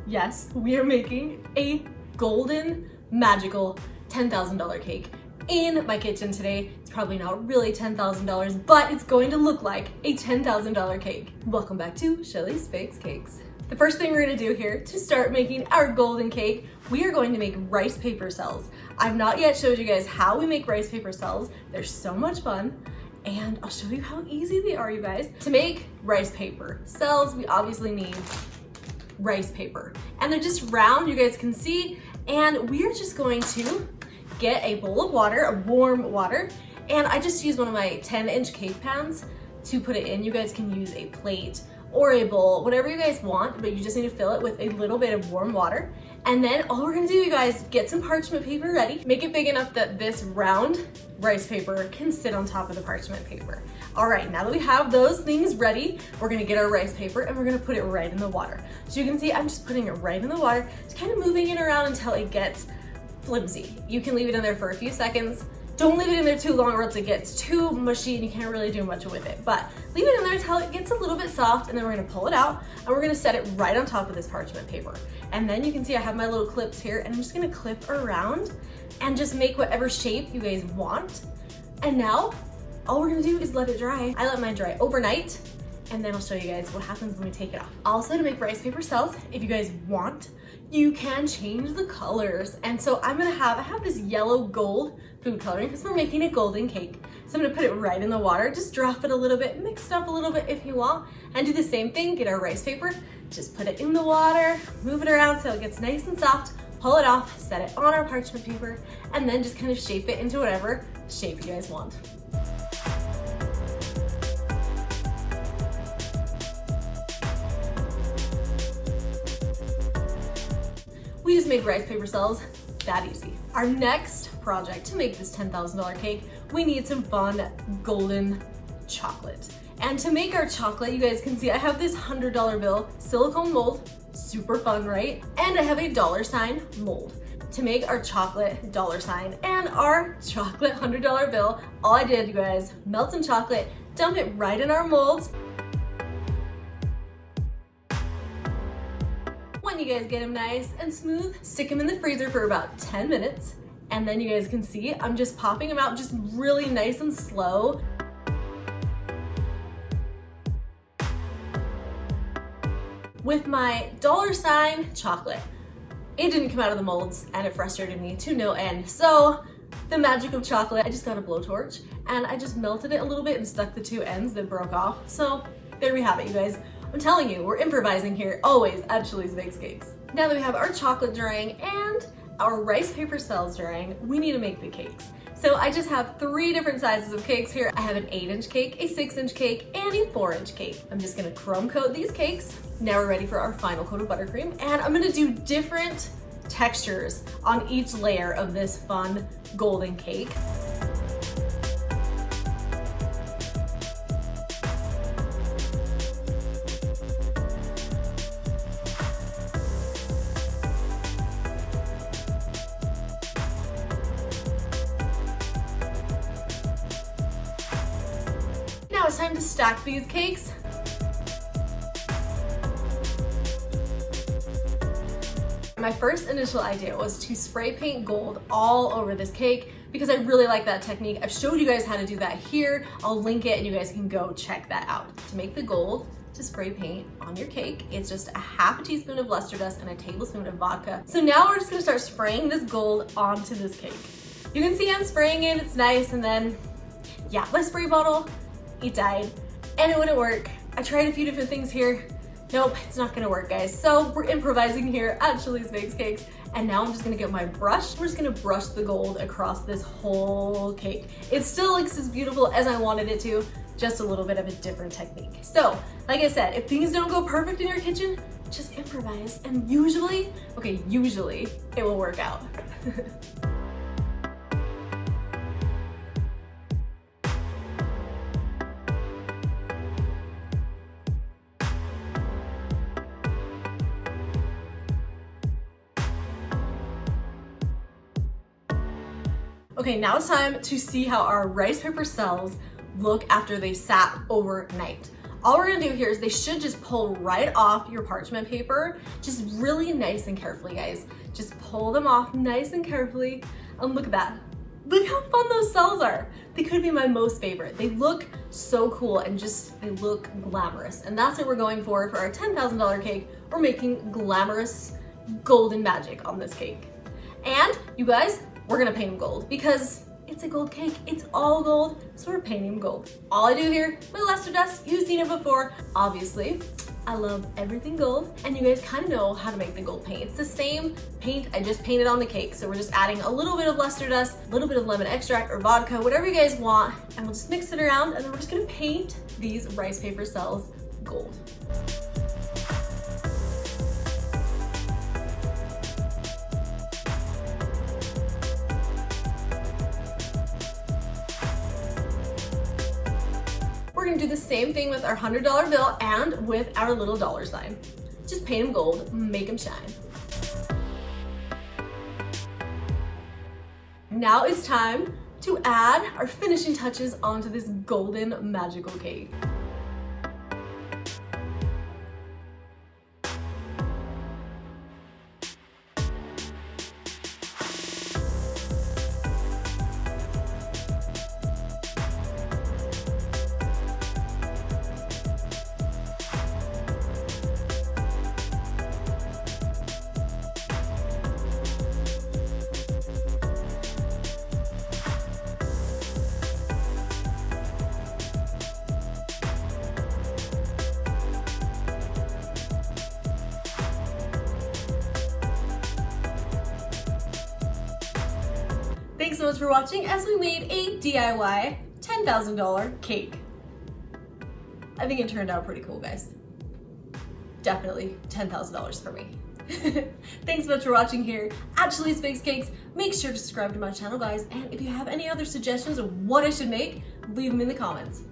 Yes, we are making a golden, magical $10,000 cake in my kitchen today. It's probably not really $10,000, but it's going to look like a $10,000 cake. Welcome back to Shelly's Bakes Cakes. The first thing we're gonna do here to start making our golden cake, we are going to make rice paper cells. I've not yet showed you guys how we make rice paper cells. They're so much fun. And I'll show you how easy they are, you guys. To make rice paper cells, we obviously need rice paper. And they're just round, you guys can see. And we are just going to get a bowl of water, warm water. And I just use one of my 10-inch cake pans to put it in. You guys can use a plate or a bowl, whatever you guys want, but you just need to fill it with a little bit of warm water. And then all we're gonna do, you guys, get some parchment paper ready. Make it big enough that this round rice paper can sit on top of the parchment paper. All right, now that we have those things ready, we're gonna get our rice paper and we're gonna put it right in the water. So you can see I'm just putting it right in the water, just kind of moving it around until it gets flimsy. You can leave it in there for a few seconds. Don't leave it in there too long or else it gets too mushy and you can't really do much with it. But leave it in there until it gets a little bit soft, and then we're gonna pull it out and we're gonna set it right on top of this parchment paper. And then you can see I have my little clips here and I'm just gonna clip around and just make whatever shape you guys want. And now all we're gonna do is let it dry. I let mine dry overnight, and then I'll show you guys what happens when we take it off. Also, to make rice paper cells, if you guys want, you can change the colors. And so I have this yellow gold food coloring because we're making a golden cake. So I'm gonna put it right in the water, just drop it a little bit, mix it up a little bit if you want, and do the same thing, get our rice paper, just put it in the water, move it around so it gets nice and soft, pull it off, set it on our parchment paper, and then just kind of shape it into whatever shape you guys want. We just make rice paper cells that easy. Our next project to make this $10,000 cake, we need some fun golden chocolate. And to make our chocolate, you guys can see I have this $100 bill silicone mold, super fun, right? And I have a $sign mold. To make our chocolate $sign and our chocolate $100 bill, all I did, you guys, melt some chocolate, dump it right in our molds. When you guys get them nice and smooth, stick them in the freezer for about 10 minutes. And then you guys can see I'm just popping them out just really nice and slow. With my $sign chocolate, it didn't come out of the molds and it frustrated me to no end. So the magic of chocolate, I just got a blowtorch and I just melted it a little bit and stuck the two ends that broke off. So there we have it, you guys. I'm telling you, we're improvising here always at Shelly's Bakes Cakes. Now that we have our chocolate drying and our rice paper cells drying, we need to make the cakes. So I just have 3 different sizes of cakes here. I have an 8-inch cake, a 6-inch cake, and a 4-inch cake. I'm just gonna chrome coat these cakes. Now we're ready for our final coat of buttercream, and I'm gonna do different textures on each layer of this fun golden cake. Now it's time to stack these cakes. My first initial idea was to spray paint gold all over this cake because I really like that technique. I've showed you guys how to do that here. I'll link it and you guys can go check that out. To make the gold to spray paint on your cake, it's just a half a teaspoon of luster dust and a tablespoon of vodka. So now we're just gonna start spraying this gold onto this cake. You can see I'm spraying it, it's nice, and then, yeah, my spray bottle, it died and it wouldn't work. I tried a few different things here. Nope, it's not gonna work, guys. So we're improvising here at Shelly's Bakes Cakes, and now I'm just gonna get my brush. We're just gonna brush the gold across this whole cake. It still looks as beautiful as I wanted it to, just a little bit of a different technique. So, like I said, if things don't go perfect in your kitchen, just improvise, and usually it will work out. Okay, now it's time to see how our rice paper cells look after they sat overnight. All we're gonna do here is they should just pull right off your parchment paper, just really nice and carefully, guys. Just pull them off nice and carefully, and look at that. Look how fun those cells are. They could be my most favorite. They look so cool and just, they look glamorous. And that's what we're going for our $10,000 cake. We're making glamorous golden magic on this cake. And you guys, we're gonna paint them gold because it's a gold cake. It's all gold, so we're painting them gold. All I do here, my luster dust, you've seen it before. Obviously, I love everything gold, and you guys kind of know how to make the gold paint. It's the same paint I just painted on the cake, so we're just adding a little bit of luster dust, a little bit of lemon extract or vodka, whatever you guys want, and we'll just mix it around, and then we're just gonna paint these rice paper cells gold. We're gonna do the same thing with our $100 bill and with our little dollar sign. Just paint them gold, make them shine. Now it's time to add our finishing touches onto this golden magical cake. Thanks so much for watching as we made a DIY $10,000 cake. I think it turned out pretty cool, guys. Definitely $10,000 for me. Thanks so much for watching here at GLITZ Bakes Cakes. Make sure to subscribe to my channel, guys. And if you have any other suggestions of what I should make, leave them in the comments.